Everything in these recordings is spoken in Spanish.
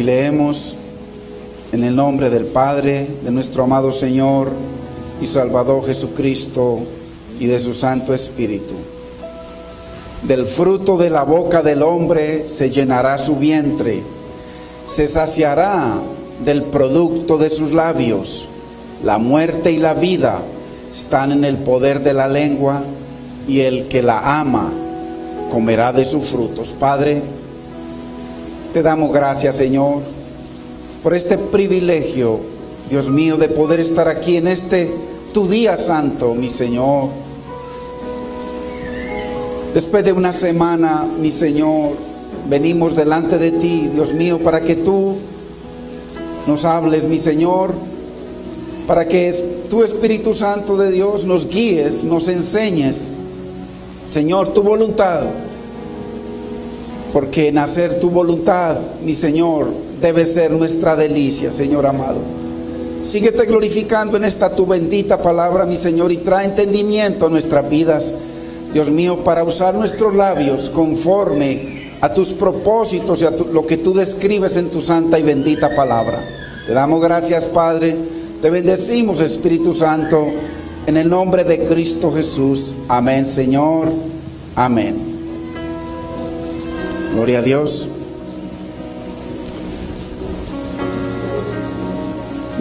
Y leemos en el nombre del Padre, de nuestro amado Señor y Salvador Jesucristo y de su Santo Espíritu. Del fruto de la boca del hombre se llenará su vientre, se saciará del producto de sus labios. La muerte y la vida están en el poder de la lengua, y el que la ama comerá de sus frutos. Padre, te damos gracias, Señor, por este privilegio, Dios mío, de poder estar aquí en este tu día santo, mi Señor. Después de una semana, mi Señor, venimos delante de ti, Dios mío, para que tú nos hables, mi Señor, para que tu Espíritu Santo de Dios nos guíes, nos enseñes, Señor, tu voluntad. Porque en hacer tu voluntad, mi Señor, debe ser nuestra delicia, Señor amado. Síguete glorificando en esta tu bendita palabra, mi Señor, y trae entendimiento a nuestras vidas, Dios mío, para usar nuestros labios conforme a tus propósitos y a lo que tú describes en tu santa y bendita palabra. Te damos gracias, Padre. Te bendecimos, Espíritu Santo, en el nombre de Cristo Jesús. Amén, Señor. Amén. Gloria a Dios.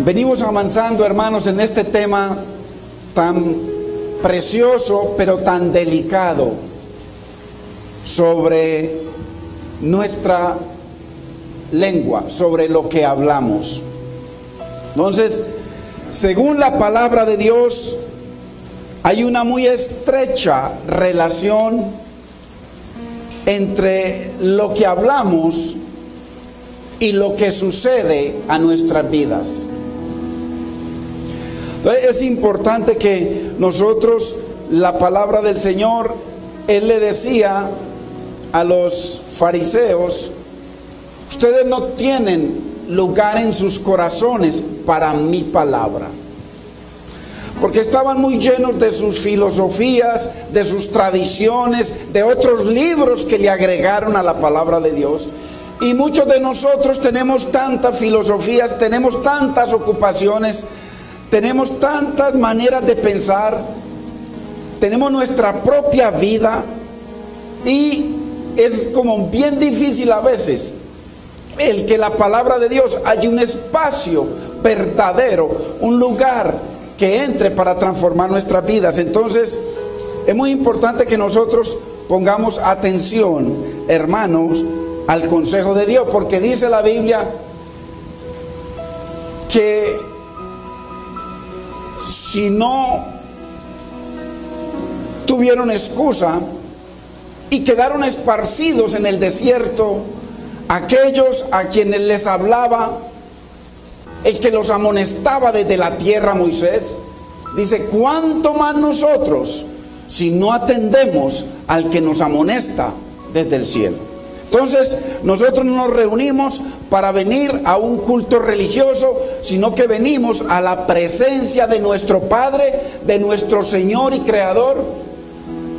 Venimos avanzando, hermanos, en este tema tan precioso, pero tan delicado, sobre nuestra lengua, sobre lo que hablamos. Entonces, según la palabra de Dios, hay una muy estrecha relación entre lo que hablamos y lo que sucede a nuestras vidas. Entonces es importante que nosotros, la palabra del Señor, Él le decía a los fariseos: ustedes no tienen lugar en sus corazones para mi palabra. Porque estaban muy llenos de sus filosofías, de sus tradiciones, de otros libros que le agregaron a la palabra de Dios. Y muchos de nosotros tenemos tantas filosofías, tenemos tantas ocupaciones, tenemos tantas maneras de pensar, tenemos nuestra propia vida, y es como bien difícil a veces el que la palabra de Dios haya un espacio verdadero, un lugar que entre para transformar nuestras vidas. Entonces es muy importante que nosotros pongamos atención, hermanos, al consejo de Dios, porque dice la Biblia que si no tuvieron excusa y quedaron esparcidos en el desierto aquellos a quienes les hablaba el que los amonestaba desde la tierra, Moisés, dice: ¿cuánto más nosotros si no atendemos al que nos amonesta desde el cielo? Entonces nosotros no nos reunimos para venir a un culto religioso, sino que venimos a la presencia de nuestro Padre, de nuestro Señor y Creador,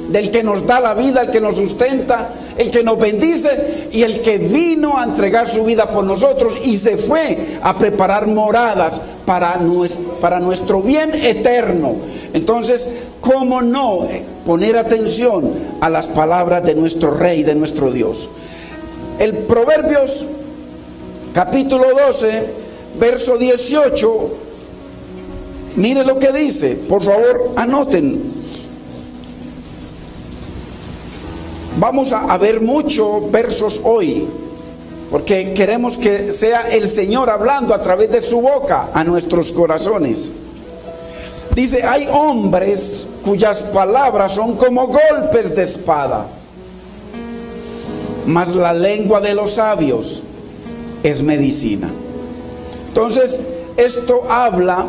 del que nos da la vida, el que nos sustenta, el que nos bendice, y el que vino a entregar su vida por nosotros y se fue a preparar moradas para nuestro bien eterno. Entonces, ¿cómo no poner atención a las palabras de nuestro Rey, de nuestro Dios? El Proverbios capítulo 12, verso 18, mire lo que dice, por favor anoten. Vamos a ver muchos versos hoy, porque queremos que sea el Señor hablando a través de su boca a nuestros corazones. Dice: hay hombres cuyas palabras son como golpes de espada, mas la lengua de los sabios es medicina. Entonces, esto habla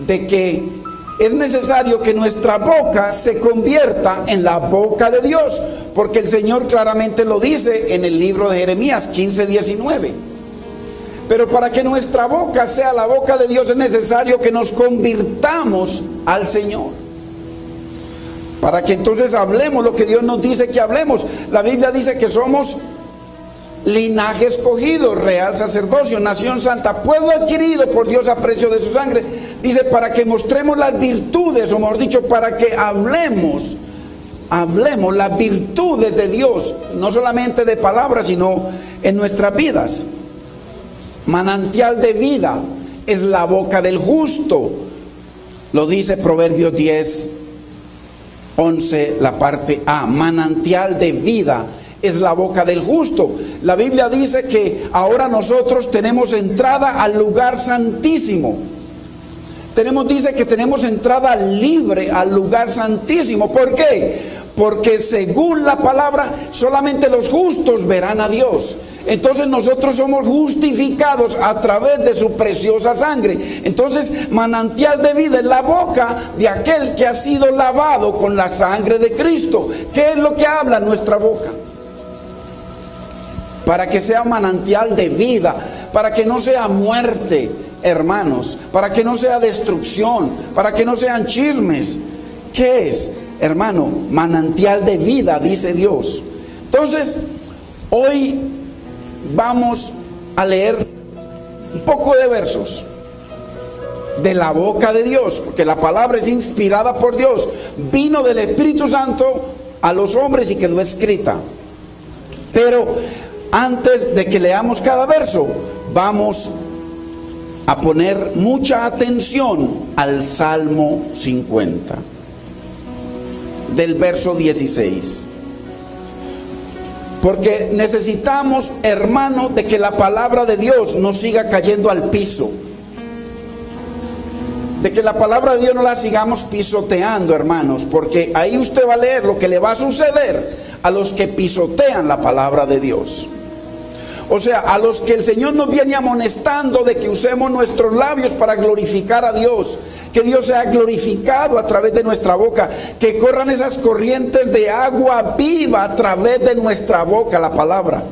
de que es necesario que nuestra boca se convierta en la boca de Dios, porque el Señor claramente lo dice en el libro de Jeremías 15:19. Pero para que nuestra boca sea la boca de Dios es necesario que nos convirtamos al Señor, para que entonces hablemos lo que Dios nos dice que hablemos. La Biblia dice que somos linaje escogido, real sacerdocio, nación santa, pueblo adquirido por Dios a precio de su sangre. Dice, para que mostremos las virtudes, o mejor dicho, para que hablemos las virtudes de Dios, no solamente de palabras, sino en nuestras vidas. Manantial de vida es la boca del justo, lo dice Proverbios 10:11, la parte A. Manantial de vida es la boca del justo. La Biblia dice que ahora nosotros tenemos entrada al lugar santísimo. Dice que tenemos entrada libre al lugar santísimo. ¿Por qué? Porque según la palabra, solamente los justos verán a Dios. Entonces nosotros somos justificados a través de su preciosa sangre. Entonces, manantial de vida es la boca de aquel que ha sido lavado con la sangre de Cristo. ¿Qué es lo que habla nuestra boca? Para que sea manantial de vida, para que no sea muerte, hermanos, para que no sea destrucción, para que no sean chismes. ¿Qué es, hermano? Manantial de vida, dice Dios. Entonces, hoy vamos a leer un poco de versos de la boca de Dios, porque la palabra es inspirada por Dios, vino del Espíritu Santo a los hombres y quedó escrita. Pero antes de que leamos cada verso, vamos a poner mucha atención al Salmo 50, del verso 16. Porque necesitamos, hermano, de que la palabra de Dios no siga cayendo al piso. De que la palabra de Dios no la sigamos pisoteando, hermanos. Porque ahí usted va a leer lo que le va a suceder a los que pisotean la palabra de Dios. O sea, a los que el Señor nos viene amonestando de que usemos nuestros labios para glorificar a Dios. Que Dios sea glorificado a través de nuestra boca. Que corran esas corrientes de agua viva a través de nuestra boca, la palabra.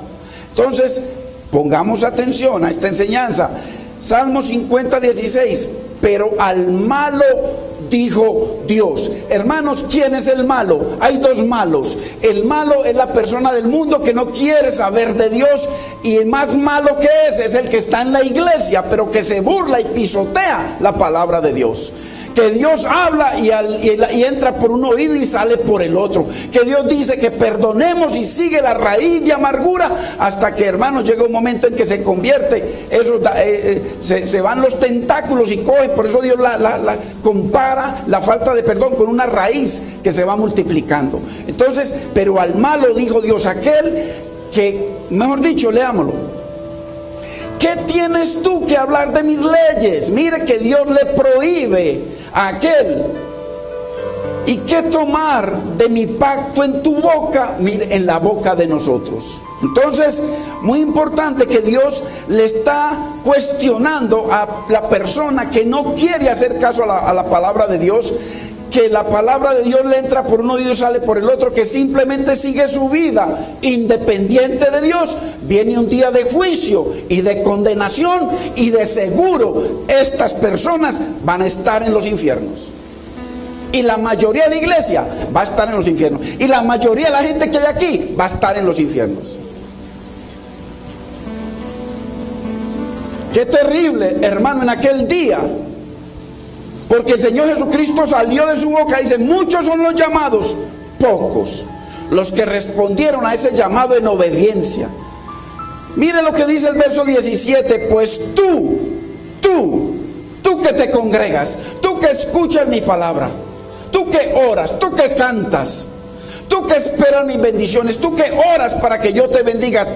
Entonces, pongamos atención a esta enseñanza. Salmo 50, 16. Pero al malo dijo Dios. Hermanos, ¿quién es el malo? Hay dos malos. El malo es la persona del mundo que no quiere saber de Dios, y el más malo que es el que está en la iglesia, pero que se burla y pisotea la palabra de Dios. Que Dios habla y entra por un oído y sale por el otro. Que Dios dice que perdonemos y sigue la raíz de amargura hasta que, hermanos, llega un momento en que se convierte. Eso se van los tentáculos y coge. Por eso Dios compara la falta de perdón con una raíz que se va multiplicando. Entonces, pero al malo dijo Dios, aquel que, mejor dicho, leámoslo. ¿Qué tienes tú que hablar de mis leyes? Mire que Dios le prohíbe a aquel. ¿Y qué tomar de mi pacto en tu boca? Mire, en la boca de nosotros. Entonces, muy importante que Dios le está cuestionando a la persona que no quiere hacer caso a la palabra de Dios. Que la palabra de Dios le entra por un oído y sale por el otro, que simplemente sigue su vida independiente de Dios. Viene un día de juicio y de condenación, y de seguro estas personas van a estar en los infiernos. Y la mayoría de la iglesia va a estar en los infiernos, y la mayoría de la gente que hay aquí va a estar en los infiernos. Qué terrible, hermano, en aquel día. Porque el Señor Jesucristo salió de su boca y dice, muchos son los llamados, pocos los que respondieron a ese llamado en obediencia. Mire lo que dice el verso 17, pues tú que te congregas, tú que escuchas mi palabra, tú que oras, tú que cantas, tú que esperas mis bendiciones, tú que oras para que yo te bendiga,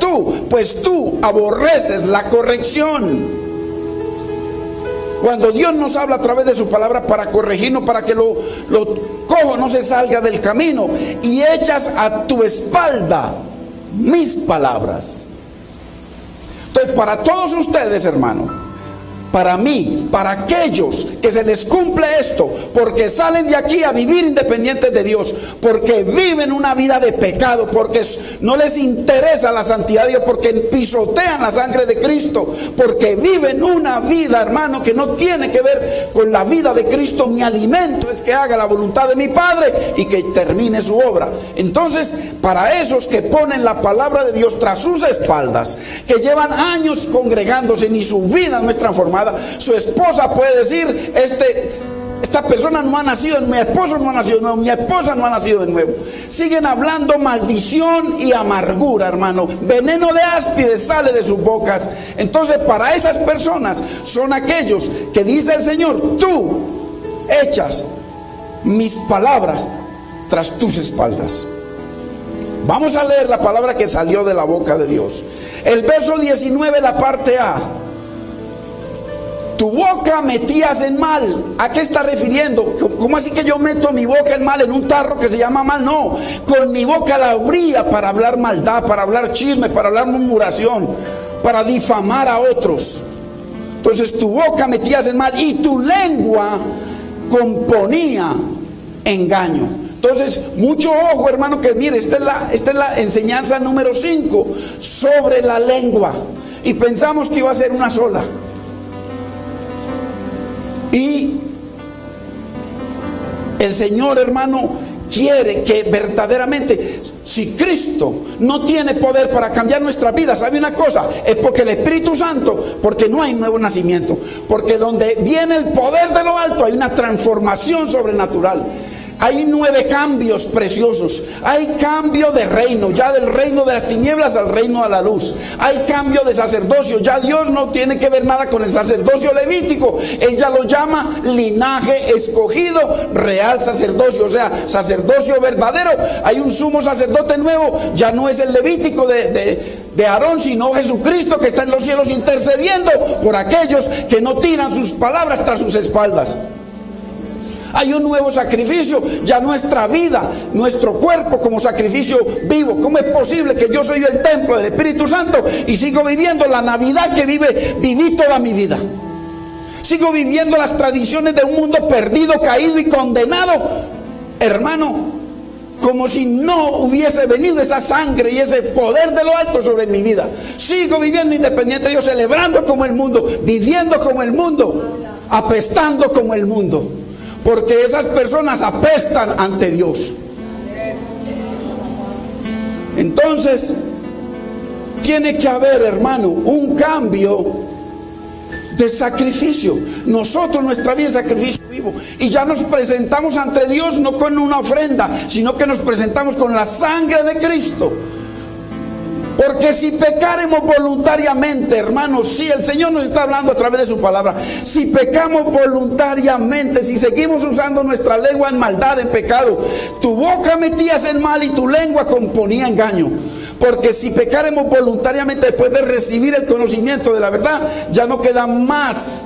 pues tú aborreces la corrección. Cuando Dios nos habla a través de su palabra para corregirnos, para que lo cojo no se salga del camino, y echas a tu espalda mis palabras. Entonces, para todos ustedes, hermano, para mí, para aquellos que se les cumple esto, porque salen de aquí a vivir independientes de Dios, porque viven una vida de pecado, porque no les interesa la santidad de Dios, porque pisotean la sangre de Cristo, porque viven una vida, hermano, que no tiene que ver con la vida de Cristo. Mi alimento es que haga la voluntad de mi Padre y que termine su obra. Entonces, para esos que ponen la palabra de Dios tras sus espaldas, que llevan años congregándose, ni su vida no es transformada, su esposa puede decir: esta persona no ha nacido, mi esposo no ha nacido de nuevo, mi esposa no ha nacido de nuevo. Siguen hablando maldición y amargura, hermano. Veneno de áspides sale de sus bocas. Entonces, para esas personas son aquellos que dice el Señor: tú echas mis palabras tras tus espaldas. Vamos a leer la palabra que salió de la boca de Dios. El verso 19, la parte A. Tu boca metías en mal. ¿A qué está refiriendo? ¿Cómo así que yo meto mi boca en mal en un tarro que se llama mal? No, con mi boca la abría para hablar maldad, para hablar chisme, para hablar murmuración, para difamar a otros. Entonces tu boca metías en mal y tu lengua componía engaño. Entonces, mucho ojo, hermano, que mire, esta es la enseñanza número 5 sobre la lengua. Y pensamos que iba a ser una sola. Y el Señor, hermano, quiere que verdaderamente, si Cristo no tiene poder para cambiar nuestra vida, ¿sabe una cosa? Es porque el Espíritu Santo, porque no hay nuevo nacimiento, porque donde viene el poder de lo alto hay una transformación sobrenatural. Hay 9 cambios preciosos. Hay cambio de reino, ya del reino de las tinieblas al reino de la luz. Hay cambio de sacerdocio. Ya Dios no tiene que ver nada con el sacerdocio levítico. Él ya lo llama linaje escogido, real sacerdocio, o sea, sacerdocio verdadero. Hay un sumo sacerdote nuevo. Ya no es el levítico de Aarón, sino Jesucristo, que está en los cielos intercediendo por aquellos que no tiran sus palabras tras sus espaldas. Hay un nuevo sacrificio, ya nuestra vida, nuestro cuerpo como sacrificio vivo. ¿Cómo es posible que yo soy el templo del Espíritu Santo y sigo viviendo la Navidad que viví toda mi vida? Sigo viviendo las tradiciones de un mundo perdido, caído y condenado, hermano, como si no hubiese venido esa sangre y ese poder de lo alto sobre mi vida. Sigo viviendo independiente de Dios, celebrando como el mundo, viviendo como el mundo, apestando como el mundo. Porque esas personas apestan ante Dios. Entonces, tiene que haber, hermano, un cambio de sacrificio. Nosotros, nuestra vida es sacrificio vivo. Y ya nos presentamos ante Dios no con una ofrenda, sino que nos presentamos con la sangre de Cristo. Porque si pecaremos voluntariamente, hermanos, si el Señor nos está hablando a través de su palabra, si pecamos voluntariamente, si seguimos usando nuestra lengua en maldad, en pecado, tu boca metías en mal y tu lengua componía engaño. Porque si pecaremos voluntariamente después de recibir el conocimiento de la verdad, ya no quedan más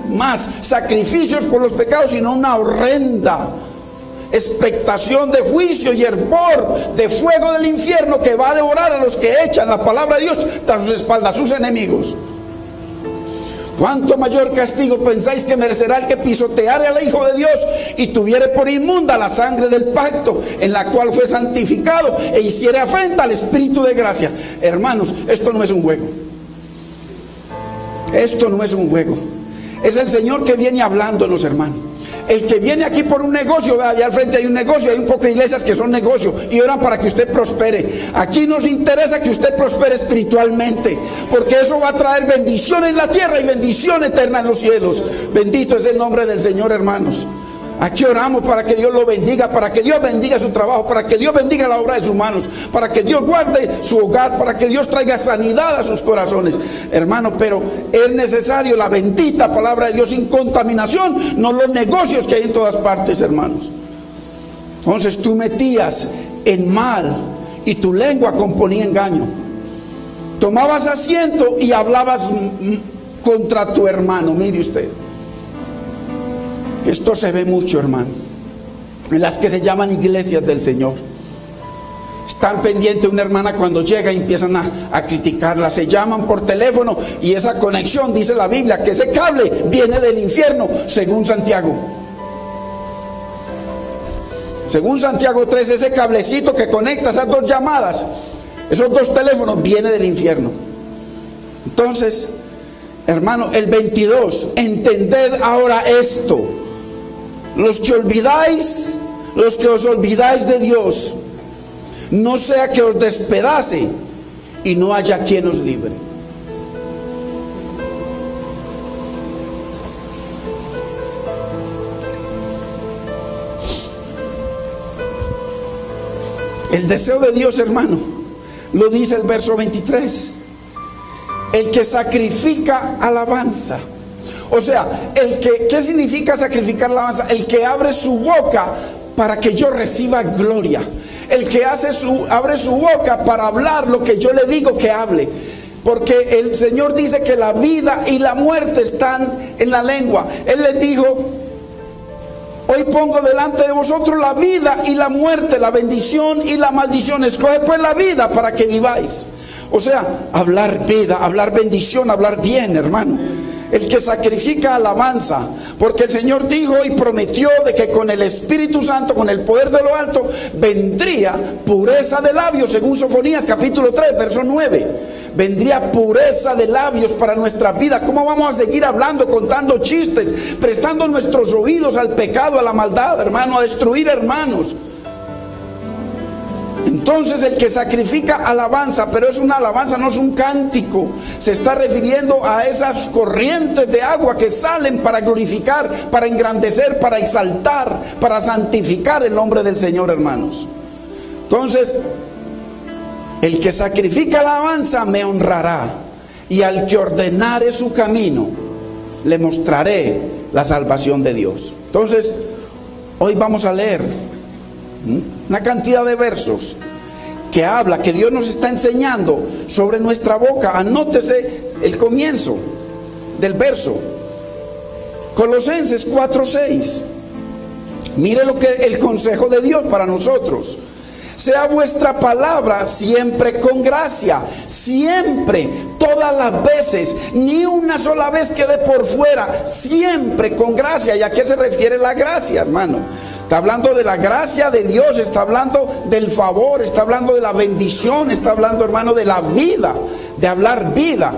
sacrificios por los pecados, sino una horrenda expectación de juicio y hervor de fuego del infierno que va a devorar a los que echan la palabra de Dios tras sus espaldas, sus enemigos. ¿Cuánto mayor castigo pensáis que merecerá el que pisoteare al Hijo de Dios y tuviere por inmunda la sangre del pacto en la cual fue santificado e hiciere afrenta al Espíritu de gracia? Hermanos, esto no es un juego. Esto no es un juego. Es el Señor que viene hablándonos, hermanos. El que viene aquí por un negocio, allá al frente hay un negocio, hay un poco de iglesias que son negocios y oran para que usted prospere. Aquí nos interesa que usted prospere espiritualmente, porque eso va a traer bendición en la tierra y bendición eterna en los cielos. Bendito es el nombre del Señor, hermanos. Aquí oramos para que Dios lo bendiga, para que Dios bendiga su trabajo, para que Dios bendiga la obra de sus manos, para que Dios guarde su hogar, para que Dios traiga sanidad a sus corazones, hermano. Pero es necesario la bendita palabra de Dios sin contaminación, no los negocios que hay en todas partes, hermanos. Entonces tú metías en mal y tu lengua componía engaño. Tomabas asiento y hablabas contra tu hermano. Mire usted, esto se ve mucho, hermano, en las que se llaman iglesias del Señor. Están pendientes de una hermana cuando llega y empiezan a criticarla. Se llaman por teléfono y esa conexión, dice la Biblia, que ese cable viene del infierno, según Santiago. Según Santiago 3, ese cablecito que conecta esas dos llamadas, esos dos teléfonos, viene del infierno. Entonces, hermano, el 22, entended ahora esto: los que os olvidáis de Dios, no sea que os despedace y no haya quien os libre. El deseo de Dios, hermano, lo dice el verso 23: el que sacrifica alabanza. O sea, ¿qué significa sacrificar alabanza? El que abre su boca para que yo reciba gloria. El que abre su boca para hablar lo que yo le digo que hable. Porque el Señor dice que la vida y la muerte están en la lengua. Él les dijo: hoy pongo delante de vosotros la vida y la muerte, la bendición y la maldición. Escoge pues la vida para que viváis. O sea, hablar vida, hablar bendición, hablar bien, hermano. El que sacrifica alabanza, porque el Señor dijo y prometió de que con el Espíritu Santo, con el poder de lo alto, vendría pureza de labios, según Sofonías capítulo 3, verso 9. Vendría pureza de labios para nuestra vida. ¿Cómo vamos a seguir hablando, contando chistes, prestando nuestros oídos al pecado, a la maldad, hermano, a destruir hermanos? Entonces, el que sacrifica alabanza, pero es una alabanza, no es un cántico, se está refiriendo a esas corrientes de agua que salen para glorificar, para engrandecer, para exaltar, para santificar el nombre del Señor, hermanos. Entonces, el que sacrifica alabanza me honrará, y al que ordenare su camino le mostraré la salvación de Dios. Entonces, hoy vamos a leer una cantidad de versos que habla, que Dios nos está enseñando sobre nuestra boca. Anótese el comienzo del verso, Colosenses 4:6. Mire lo que el consejo de Dios para nosotros: sea vuestra palabra siempre con gracia. Siempre, todas las veces, ni una sola vez quede por fuera. Siempre con gracia. ¿Y a qué se refiere la gracia, hermano? Está hablando de la gracia de Dios, está hablando del favor, está hablando de la bendición, está hablando, hermano, de la vida, de hablar vida.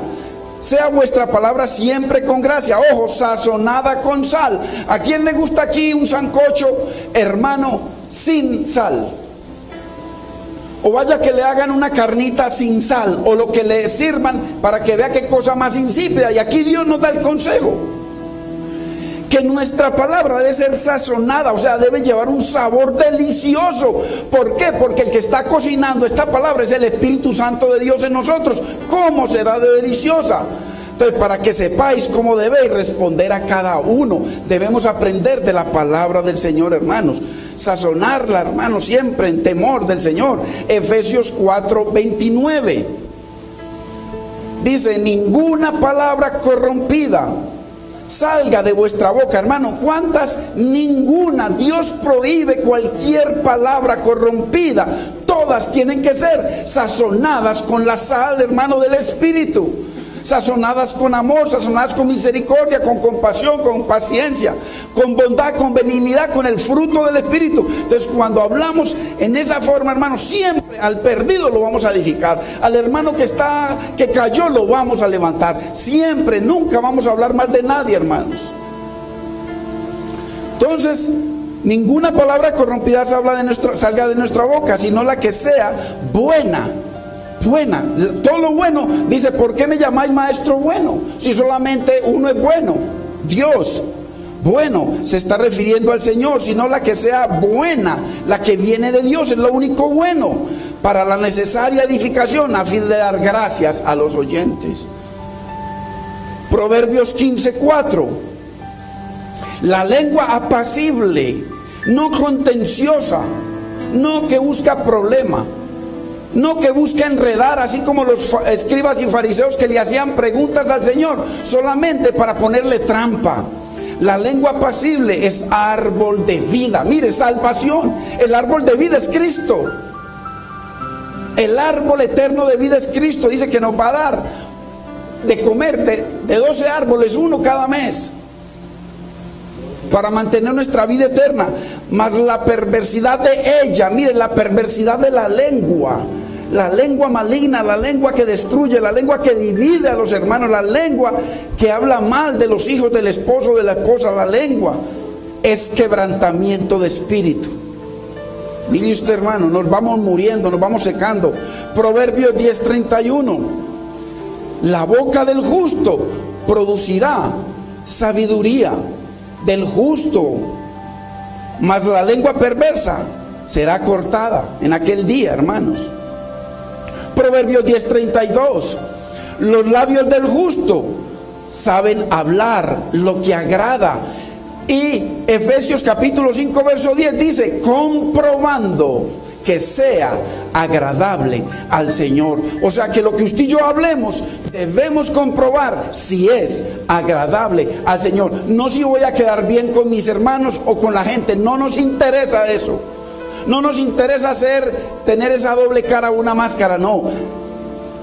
Sea vuestra palabra siempre con gracia, ojo, sazonada con sal. ¿A quién le gusta aquí un sancocho, hermano, sin sal? O vaya que le hagan una carnita sin sal, o lo que le sirvan para que vea qué cosa más insípida. Y aquí Dios nos da el consejo que nuestra palabra debe ser sazonada, o sea, debe llevar un sabor delicioso. ¿Por qué? Porque el que está cocinando esta palabra es el Espíritu Santo de Dios en nosotros. ¿Cómo será de deliciosa? Entonces, para que sepáis cómo debéis responder a cada uno, debemos aprender de la palabra del Señor, hermanos. Sazonarla, hermanos, siempre en temor del Señor. Efesios 4:29 dice: ninguna palabra corrompida salga de vuestra boca, hermano. ¿Cuántas? Ninguna. Dios prohíbe cualquier palabra corrompida. Todas tienen que ser sazonadas con la sal, hermano, del Espíritu. Sazonadas con amor, sazonadas con misericordia, con compasión, con paciencia, con bondad, con benignidad, con el fruto del Espíritu. Entonces, cuando hablamos en esa forma, hermano, siempre al perdido lo vamos a edificar, al hermano que cayó lo vamos a levantar. Siempre, nunca vamos a hablar mal de nadie, hermanos. Entonces, ninguna palabra corrompida salga de nuestra boca, sino la que sea buena. Buena, todo lo bueno. Dice: ¿por qué me llamáis maestro bueno? Si solamente uno es bueno, Dios. Bueno, se está refiriendo al Señor, sino la que sea buena, la que viene de Dios, es lo único bueno, para la necesaria edificación, a fin de dar gracias a los oyentes. Proverbios 15:4. La lengua apacible, no contenciosa, no que busca problema, no que busca enredar, así como los escribas y fariseos que le hacían preguntas al Señor solamente para ponerle trampa. La lengua apacible es árbol de vida. Mire, salvación. El árbol de vida es Cristo. El árbol eterno de vida es Cristo. Dice que nos va a dar de comer de 12 árboles, uno cada mes, para mantener nuestra vida eterna. Mas la perversidad de ella, mire, la perversidad de la lengua maligna, la lengua que destruye, la lengua que divide a los hermanos, la lengua que habla mal de los hijos del esposo, de la esposa, la lengua es quebrantamiento de espíritu. Mire usted, hermano, nos vamos muriendo, nos vamos secando. Proverbios 10:31. La boca del justo producirá sabiduría, del justo, mas la lengua perversa será cortada en aquel día, hermanos. Proverbios 10:32. Los labios del justo saben hablar lo que agrada. Y Efesios capítulo 5 verso 10 dice, comprobando que sea agradable al Señor. O sea que lo que usted y yo hablemos, debemos comprobar si es agradable al Señor. No si voy a quedar bien con mis hermanos o con la gente. No nos interesa eso. No nos interesa tener esa doble cara, una máscara, no.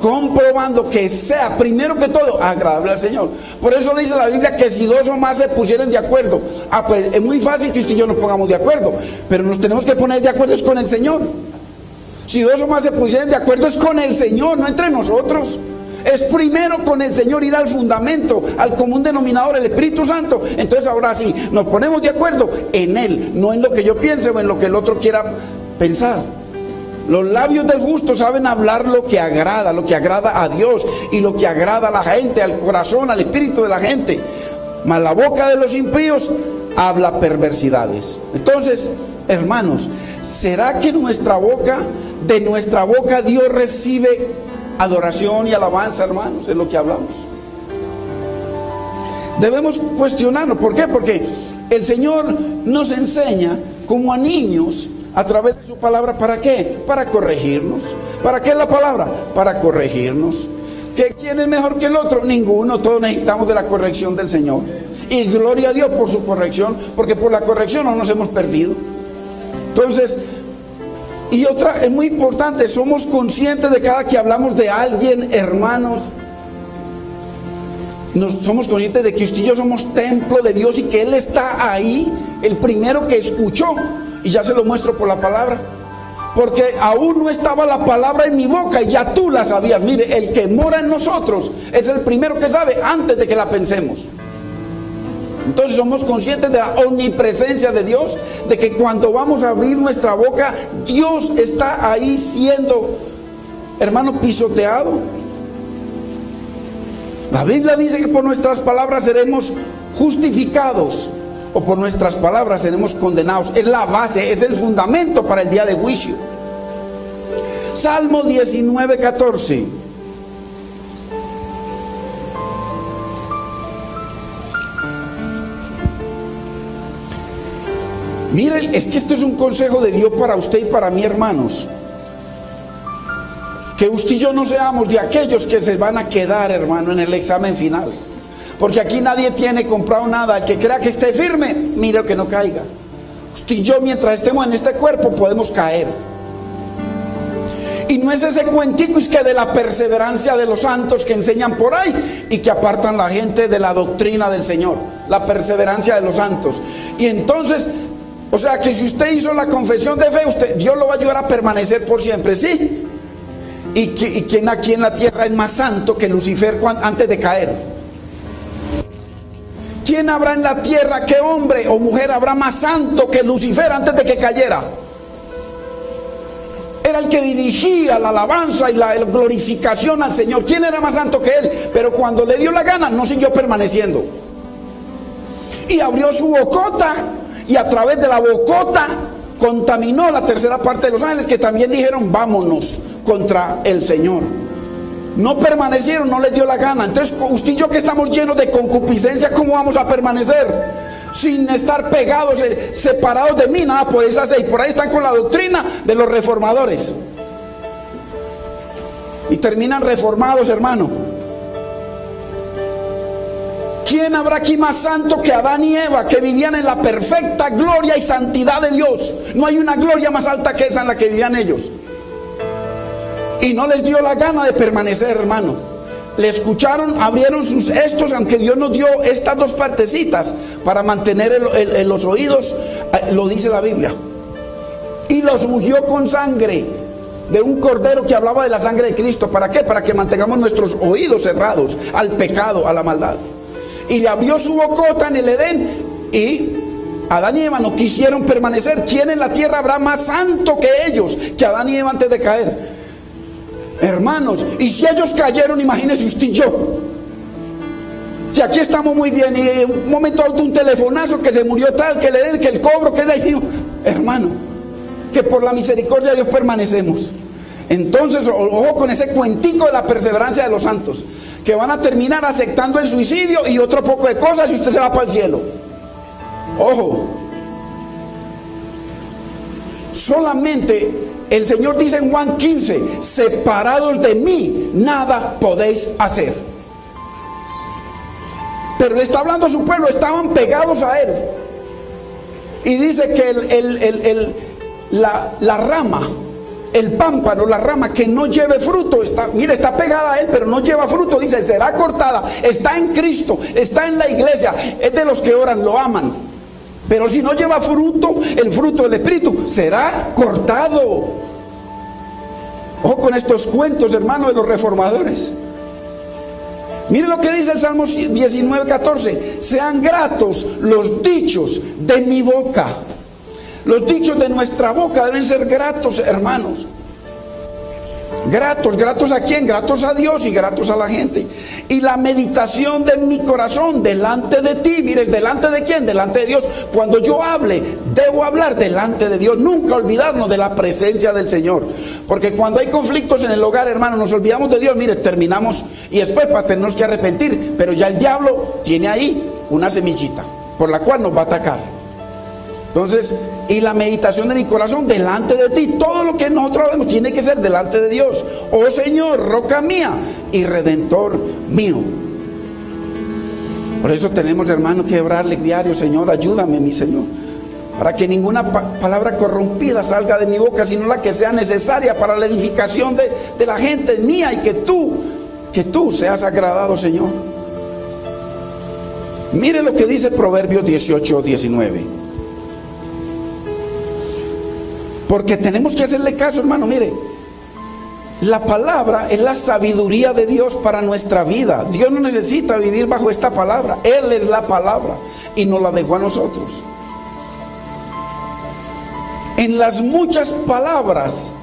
Comprobando que sea, primero que todo, agradable al Señor. Por eso dice la Biblia que si dos o más se pusieran de acuerdo, pues es muy fácil que usted y yo nos pongamos de acuerdo, pero nos tenemos que poner de acuerdo es con el Señor. Si dos o más se pusieran de acuerdo es con el Señor, no entre nosotros. Es primero con el Señor, ir al fundamento, al común denominador, el Espíritu Santo. Entonces ahora sí, nos ponemos de acuerdo en Él, no en lo que yo piense o en lo que el otro quiera pensar. Los labios del justo saben hablar lo que agrada a Dios y lo que agrada a la gente, al corazón, al espíritu de la gente. Mas la boca de los impíos habla perversidades. Entonces, hermanos, ¿será que de nuestra boca Dios recibe adoración y alabanza, hermanos? Es lo que hablamos. Debemos cuestionarnos. ¿Por qué? Porque el Señor nos enseña como a niños a través de su palabra. ¿Para qué? Para corregirnos. ¿Para qué la palabra? Para corregirnos. ¿Quién es mejor que el otro? Ninguno. Todos necesitamos de la corrección del Señor. Y gloria a Dios por su corrección, porque por la corrección no nos hemos perdido. Entonces, y otra, es muy importante, somos conscientes de cada que hablamos de alguien, hermanos. Somos conscientes de que usted y yo somos templo de Dios y que Él está ahí, el primero que escuchó. Y ya se lo muestro por la palabra. Porque aún no estaba la palabra en mi boca y ya tú la sabías. Mire, el que mora en nosotros es el primero que sabe antes de que la pensemos. Entonces somos conscientes de la omnipresencia de Dios, de que cuando vamos a abrir nuestra boca, Dios está ahí siendo, hermano, pisoteado. La Biblia dice que por nuestras palabras seremos justificados, o por nuestras palabras seremos condenados. Es la base, es el fundamento para el día de juicio. Salmo 19:14. Miren, es que esto es un consejo de Dios para usted y para mí, hermanos. Que usted y yo no seamos de aquellos que se van a quedar, hermano, en el examen final. Porque aquí nadie tiene comprado nada. El que crea que esté firme, mire que no caiga. Usted y yo, mientras estemos en este cuerpo, podemos caer. Y no es ese cuentico, es que de la perseverancia de los santos que enseñan por ahí y que apartan la gente de la doctrina del Señor. La perseverancia de los santos. Y entonces, o sea que si usted hizo la confesión de fe, Dios lo va a ayudar a permanecer por siempre, ¿sí? ¿Y quién aquí en la tierra es más santo que Lucifer antes de caer? ¿Quién habrá en la tierra, qué hombre o mujer habrá más santo que Lucifer antes de que cayera? Era el que dirigía la alabanza y la glorificación al Señor. ¿Quién era más santo que él? Pero cuando le dio la gana, no siguió permaneciendo. Y abrió su bocota, y a través de la bocota contaminó la tercera parte de los ángeles, que también dijeron vámonos contra el Señor. No permanecieron, no les dio la gana. Entonces usted y yo, que estamos llenos de concupiscencia, ¿cómo vamos a permanecer? Sin estar pegados, separados de mí, nada por esas seis. Por ahí están con la doctrina de los reformadores y terminan reformados, hermano. ¿Quién habrá aquí más santo que Adán y Eva, que vivían en la perfecta gloria y santidad de Dios? No hay una gloria más alta que esa en la que vivían ellos. y no les dio la gana de permanecer, hermano. Le escucharon, abrieron sus estos, aunque Dios nos dio estas dos partecitas para mantener los oídos, lo dice la Biblia. Y los ungió con sangre de un cordero que hablaba de la sangre de Cristo. ¿Para qué? Para que mantengamos nuestros oídos cerrados al pecado, a la maldad. Y le abrió su bocota en el Edén, y Adán y Eva no quisieron permanecer. ¿Quién en la tierra habrá más santo que ellos, que Adán y Eva antes de caer? Hermanos, y si ellos cayeron, imagínese usted y yo, que aquí estamos muy bien, y en un momento un telefonazo, que se murió tal, que le den, que el cobro, que de ahí, hermano, que por la misericordia de Dios permanecemos. Entonces, ojo con ese cuentico de la perseverancia de los santos, que van a terminar aceptando el suicidio y otro poco de cosas, y usted se va para el cielo. Ojo. Solamente el Señor dice en Juan 15: separados de mí, nada podéis hacer. Pero le está hablando a su pueblo, estaban pegados a Él. Y dice que la rama, el pámpano, la rama que no lleve fruto, está pegada a Él, pero no lleva fruto. Dice, será cortada. Está en Cristo, está en la iglesia, es de los que oran, lo aman. Pero si no lleva fruto, el fruto del Espíritu, será cortado. Ojo con estos cuentos, hermano, de los reformadores. Mire lo que dice el Salmo 19:14: sean gratos los dichos de mi boca. Los dichos de nuestra boca deben ser gratos, hermanos. Gratos, ¿gratos a quién? Gratos a Dios y gratos a la gente. Y la meditación de mi corazón delante de ti. Mire, ¿delante de quién? Delante de Dios. Cuando yo hable, debo hablar delante de Dios. Nunca olvidarnos de la presencia del Señor. Porque cuando hay conflictos en el hogar, hermano, nos olvidamos de Dios. Mire, terminamos y después para tenernos que arrepentir. Pero ya el diablo tiene ahí una semillita por la cual nos va a atacar. Entonces, y la meditación de mi corazón delante de ti. Todo lo que nosotros hablemos tiene que ser delante de Dios. Oh Señor, roca mía y redentor mío. Por eso tenemos, hermano, que orarle diario: Señor, ayúdame, mi Señor, para que ninguna palabra corrompida salga de mi boca, sino la que sea necesaria para la edificación de la gente mía, y que tú seas agradado, Señor. Mire lo que dice Proverbios 18:19. Porque tenemos que hacerle caso, hermano. Mire, la palabra es la sabiduría de Dios para nuestra vida. Dios no necesita vivir bajo esta palabra. Él es la palabra y nos la dejó a nosotros. En las muchas palabras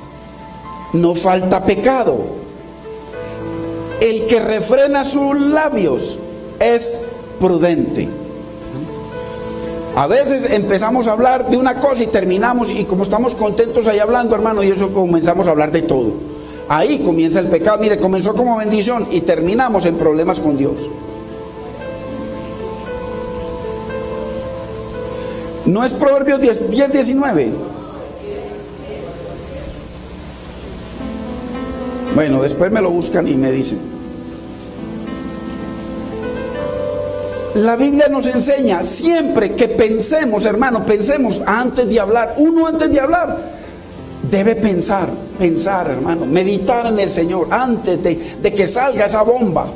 no falta pecado. El que refrena sus labios es prudente. A veces empezamos a hablar de una cosa y terminamos, y como estamos contentos ahí hablando, hermano, y eso comenzamos a hablar de todo. Ahí comienza el pecado. Mire, comenzó como bendición y terminamos en problemas con Dios. ¿No es Proverbios 10:19? Bueno, después me lo buscan y me dicen. La Biblia nos enseña siempre que pensemos, hermano, pensemos antes de hablar. Uno antes de hablar debe pensar, hermano, meditar en el Señor antes de que salga esa bomba.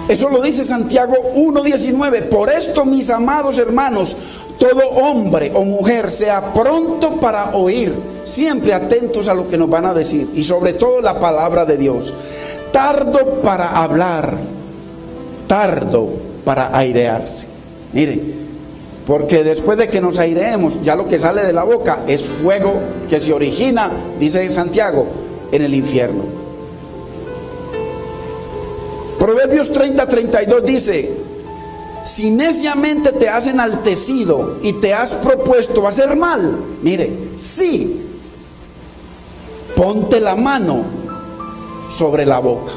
Eso lo dice Santiago 1:19. Por esto, mis amados hermanos, todo hombre o mujer sea pronto para oír, siempre atentos a lo que nos van a decir, y sobre todo la palabra de Dios. Tardo para hablar, tardo para airearse. Mire, porque después de que nos aireemos, ya lo que sale de la boca es fuego que se origina, dice Santiago, en el infierno. Proverbios 30:32 dice: si neciamente te has enaltecido y te has propuesto hacer mal, mire, sí, ponte la mano sobre la boca.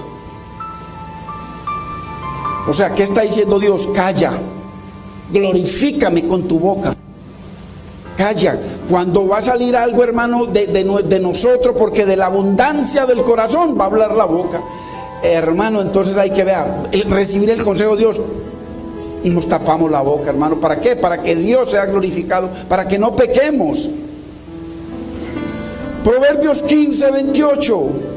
O sea, ¿qué está diciendo Dios? Calla, glorifícame con tu boca. Calla. Cuando va a salir algo, hermano, de nosotros, porque de la abundancia del corazón va a hablar la boca. Hermano, entonces hay que ver, recibir el consejo de Dios. nos tapamos la boca, hermano. ¿Para qué? Para que Dios sea glorificado, para que no pequemos. Proverbios 15:28.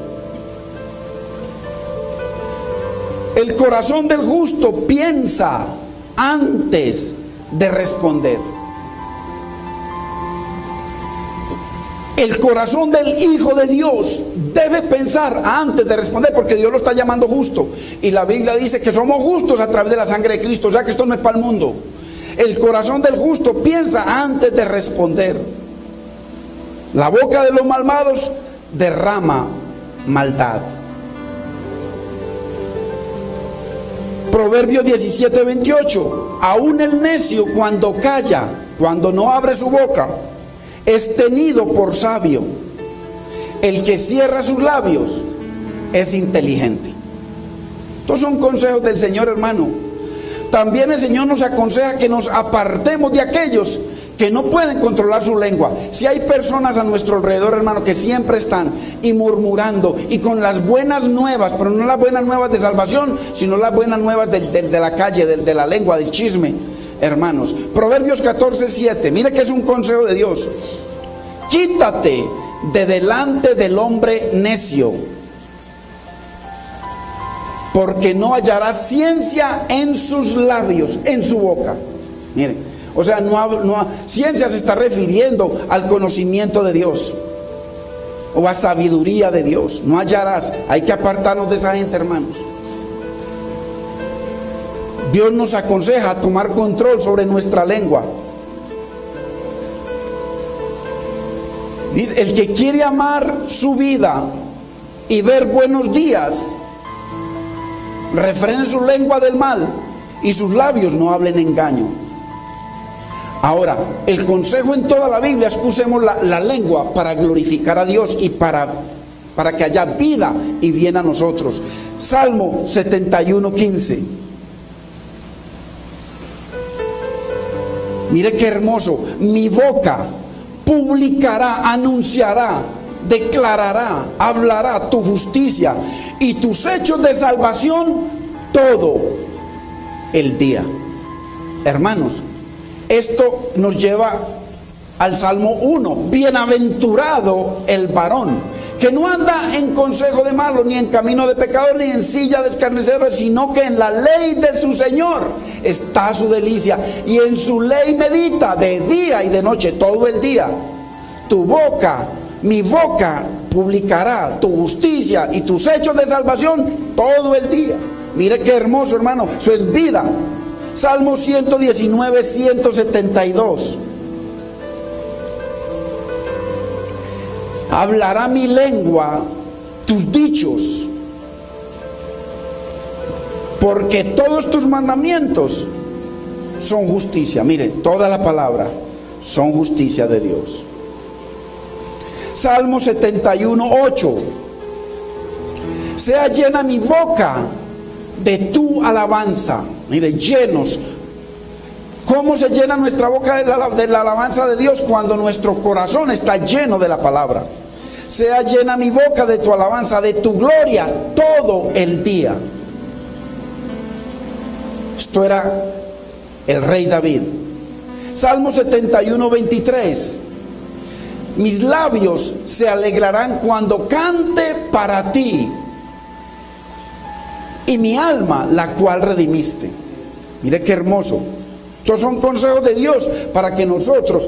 El corazón del justo piensa antes de responder. El corazón del Hijo de Dios debe pensar antes de responder, porque Dios lo está llamando justo. Y la Biblia dice que somos justos a través de la sangre de Cristo. O sea que esto no es para el mundo. El corazón del justo piensa antes de responder. La boca de los malvados derrama maldad. Proverbios 17:28. Aún el necio, cuando calla, cuando no abre su boca, es tenido por sabio. El que cierra sus labios es inteligente. Estos son consejos del Señor, hermano. También el Señor nos aconseja que nos apartemos de aquellos que no pueden controlar su lengua. Si hay personas a nuestro alrededor, hermano, que siempre están y murmurando y con las buenas nuevas, pero no las buenas nuevas de salvación, sino las buenas nuevas de la calle, de la lengua, del chisme, hermanos. Proverbios 14:7. Mire que es un consejo de Dios. Quítate de delante del hombre necio, porque no hallarás ciencia en sus labios, en su boca. Miren, o sea, ciencia se está refiriendo al conocimiento de Dios o a sabiduría de Dios. No hallarás. Hay que apartarnos de esa gente, hermanos. Dios nos aconseja tomar control sobre nuestra lengua. Dice, el que quiere amar su vida y ver buenos días, refrene su lengua del mal y sus labios no hablen engaño. Ahora, el consejo en toda la Biblia es que usemos la lengua para glorificar a Dios y para que haya vida y bien a nosotros. Salmo 71:15. Mire qué hermoso. Mi boca publicará, anunciará, declarará, hablará tu justicia y tus hechos de salvación todo el día. Hermanos, esto nos lleva al Salmo 1. Bienaventurado el varón que no anda en consejo de malos, ni en camino de pecador, ni en silla de escarnecedores, sino que en la ley de su Señor está su delicia, y en su ley medita de día y de noche, todo el día. Tu boca, mi boca, publicará tu justicia y tus hechos de salvación todo el día. Mire qué hermoso, hermano, eso es vida. Salmo 119:172. Hablará mi lengua tus dichos, porque todos tus mandamientos son justicia. Mire, toda la palabra son justicia de Dios. Salmo 71:8. Sea llena mi boca de tu alabanza. Mire, llenos. ¿Cómo se llena nuestra boca de la alabanza de Dios? Cuando nuestro corazón está lleno de la palabra. Sea llena mi boca de tu alabanza, de tu gloria todo el día. Esto era el rey David. Salmo 71:23. Mis labios se alegrarán cuando cante para ti, y mi alma, la cual redimiste. Mire qué hermoso. Estos son consejos de Dios para que nosotros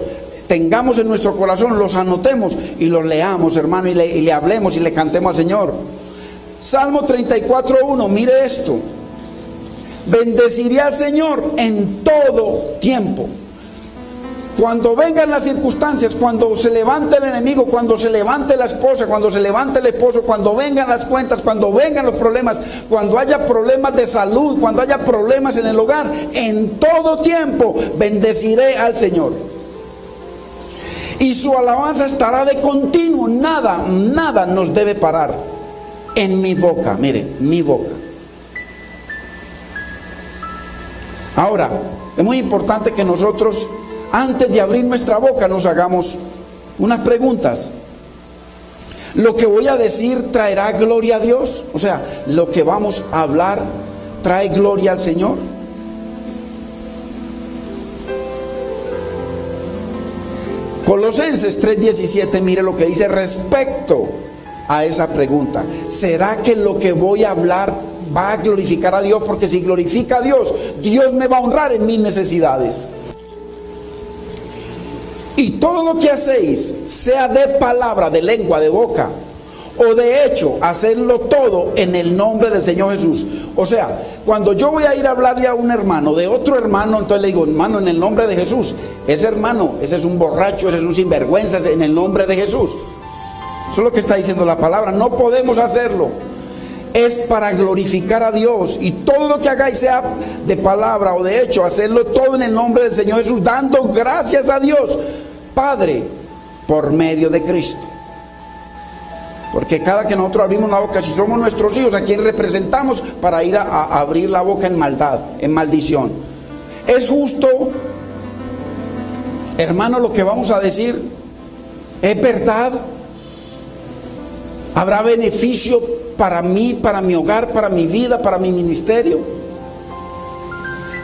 tengamos en nuestro corazón, los anotemos y los leamos, hermano, y le hablemos y le cantemos al Señor. Salmo 34:1. Mire esto. Bendeciré al Señor en todo tiempo. Cuando vengan las circunstancias, cuando se levante el enemigo, cuando se levante la esposa, cuando se levante el esposo, cuando vengan las cuentas, cuando vengan los problemas, cuando haya problemas de salud, cuando haya problemas en el hogar, en todo tiempo bendeciré al Señor. Y su alabanza estará de continuo. Nada nos debe parar en mi boca. Mire, mi boca. Ahora, es muy importante que nosotros, antes de abrir nuestra boca, nos hagamos unas preguntas. ¿Lo que voy a decir traerá gloria a Dios? O sea, ¿lo que vamos a hablar trae gloria al Señor? Colosenses 3:17, mire lo que dice respecto a esa pregunta. ¿Será que lo que voy a hablar va a glorificar a Dios? Porque si glorifica a Dios, Dios me va a honrar en mis necesidades. Y todo lo que hacéis, sea de palabra, de lengua, de boca o de hecho, hacerlo todo en el nombre del Señor Jesús. O sea, cuando yo voy a ir a hablarle a un hermano de otro hermano, entonces le digo, hermano, en el nombre de Jesús. Ese hermano, ese es un borracho, ese es un sinvergüenza, en el nombre de Jesús. Eso es lo que está diciendo la palabra. No podemos hacerlo. Es para glorificar a Dios. Y todo lo que hagáis, sea de palabra o de hecho, hacerlo todo en el nombre del Señor Jesús, dando gracias a Dios Padre por medio de Cristo. Porque cada que nosotros abrimos la boca, si somos nuestros hijos, ¿a quién representamos para ir a abrir la boca en maldad, en maldición? ¿Es justo, hermano, lo que vamos a decir? ¿Es verdad? ¿Habrá beneficio para mí, para mi hogar, para mi vida, para mi ministerio?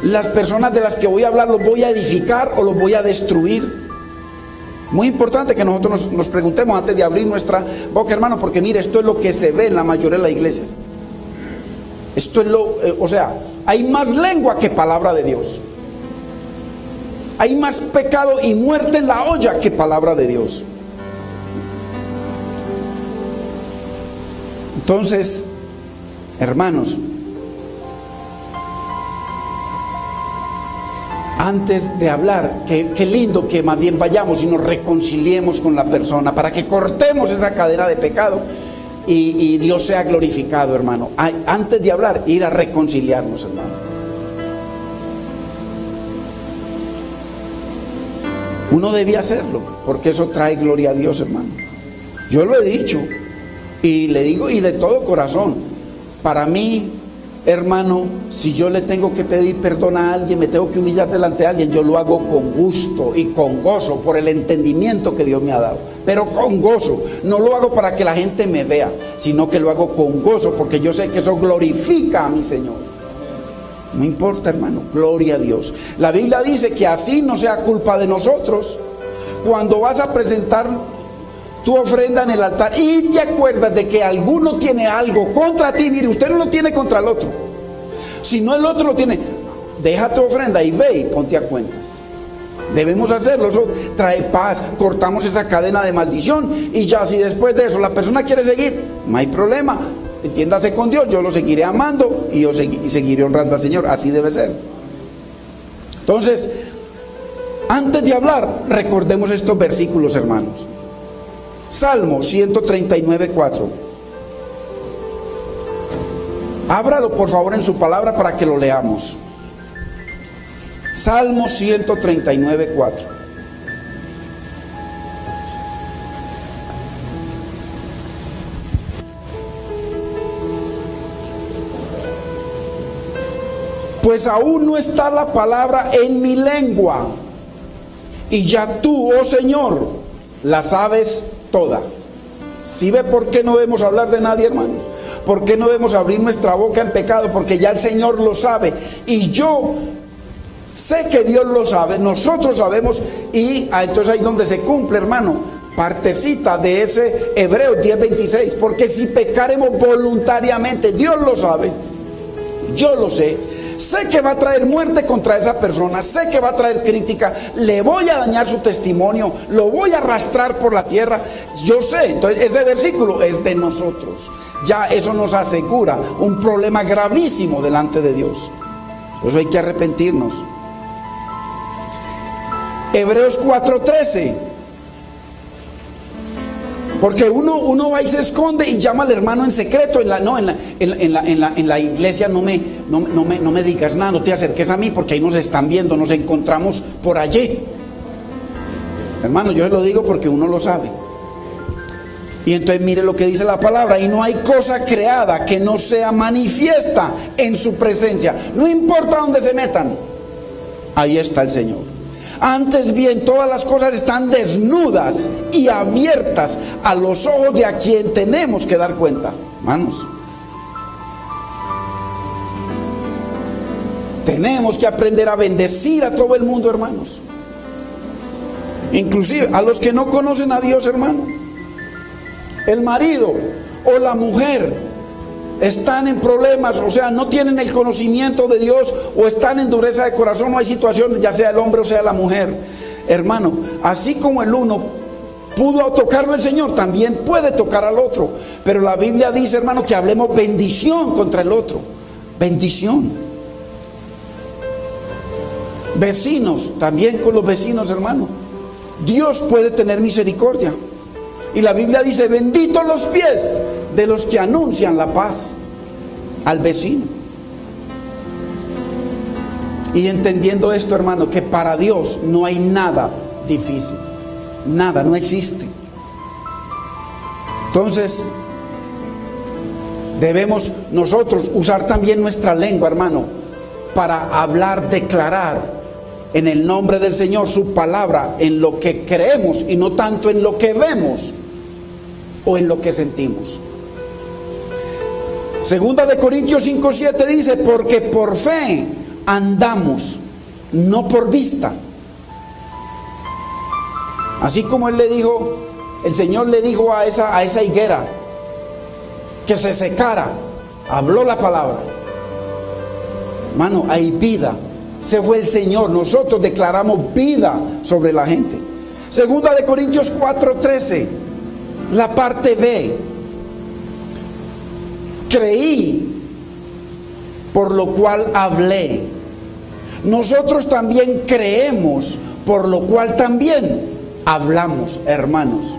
¿Las personas de las que voy a hablar los voy a edificar o los voy a destruir? Muy importante que nosotros nos preguntemos antes de abrir nuestra boca, hermano, porque mire, esto es lo que se ve en la mayoría de las iglesias. Esto es o sea, hay más lengua que palabra de Dios. Hay más pecado y muerte en la olla que palabra de Dios. Entonces, hermanos, antes de hablar, qué lindo que más bien vayamos y nos reconciliemos con la persona para que cortemos esa cadena de pecado y Dios sea glorificado, hermano. Antes de hablar, ir a reconciliarnos, hermano. Uno debía hacerlo, porque eso trae gloria a Dios, hermano. Yo lo he dicho y le digo, y de todo corazón, para mí, hermano, si yo le tengo que pedir perdón a alguien, me tengo que humillar delante de alguien, yo lo hago con gusto y con gozo por el entendimiento que Dios me ha dado, pero con gozo. No lo hago para que la gente me vea, sino que lo hago con gozo, porque yo sé que eso glorifica a mi Señor. No importa, hermano, gloria a Dios. La Biblia dice que así no sea culpa de nosotros. Cuando vas a presentar tu ofrenda en el altar y te acuerdas de que alguno tiene algo contra ti, mire, usted no lo tiene contra el otro, si no el otro lo tiene, deja tu ofrenda y ve y ponte a cuentas. Debemos hacerlo, eso trae paz, cortamos esa cadena de maldición y ya, si después de eso la persona quiere seguir, no hay problema, entiéndase con Dios, yo lo seguiré amando y yo seguiré honrando al Señor, así debe ser. Entonces, antes de hablar, recordemos estos versículos, hermanos. Salmo 139:4. Ábralo por favor en su palabra para que lo leamos. Salmo 139:4. Pues aún no está la palabra en mi lengua, y ya tú, oh Señor, la sabes toda. ¿Sí ve por qué no debemos hablar de nadie, hermanos? ¿Por qué no debemos abrir nuestra boca en pecado? Porque ya el Señor lo sabe. Y yo sé que Dios lo sabe, nosotros sabemos. Y entonces ahí donde se cumple, hermano, partecita de ese Hebreos 10:26. Porque si pecaremos voluntariamente, Dios lo sabe, yo lo sé. Sé que va a traer muerte contra esa persona, sé que va a traer crítica, le voy a dañar su testimonio, lo voy a arrastrar por la tierra, yo sé. Entonces ese versículo es de nosotros, ya eso nos asegura un problema gravísimo delante de Dios. Por eso hay que arrepentirnos. Hebreos 4:13. Porque uno va y se esconde y llama al hermano en secreto. En la iglesia no me digas nada, no te acerques a mí, porque ahí nos están viendo, nos encontramos por allí. Hermano, yo lo digo porque uno lo sabe. Y entonces mire lo que dice la palabra: y no hay cosa creada que no sea manifiesta en su presencia. No importa dónde se metan, ahí está el Señor. Antes bien, todas las cosas están desnudas y abiertas a los ojos de a quien tenemos que dar cuenta. Hermanos, tenemos que aprender a bendecir a todo el mundo, hermanos. Inclusive a los que no conocen a Dios, hermano, el marido o la mujer están en problemas, o sea, no tienen el conocimiento de Dios, o están en dureza de corazón, o hay situaciones, ya sea el hombre o sea la mujer. Hermano, así como el uno pudo tocarlo el Señor, también puede tocar al otro. Pero la Biblia dice, hermano, que hablemos bendición contra el otro. Bendición. Vecinos, también con los vecinos, hermano. Dios puede tener misericordia. Y la Biblia dice, benditos los pies de los que anuncian la paz al vecino. Y entendiendo esto, hermano, que para Dios no hay nada difícil. Nada, no existe. Entonces, debemos nosotros usar también nuestra lengua, hermano, para hablar, declarar en el nombre del Señor su palabra, en lo que creemos y no tanto en lo que vemos o en lo que sentimos. Segunda de Corintios 5:7 dice, porque por fe andamos, no por vista. Así como él le dijo, el Señor le dijo a esa higuera que se secara, habló la palabra. Hermano, hay vida. Se fue el Señor. Nosotros declaramos vida sobre la gente. Segunda de Corintios 4:13, la parte B. Creí, por lo cual hablé. Nosotros también creemos, por lo cual también hablamos, hermanos.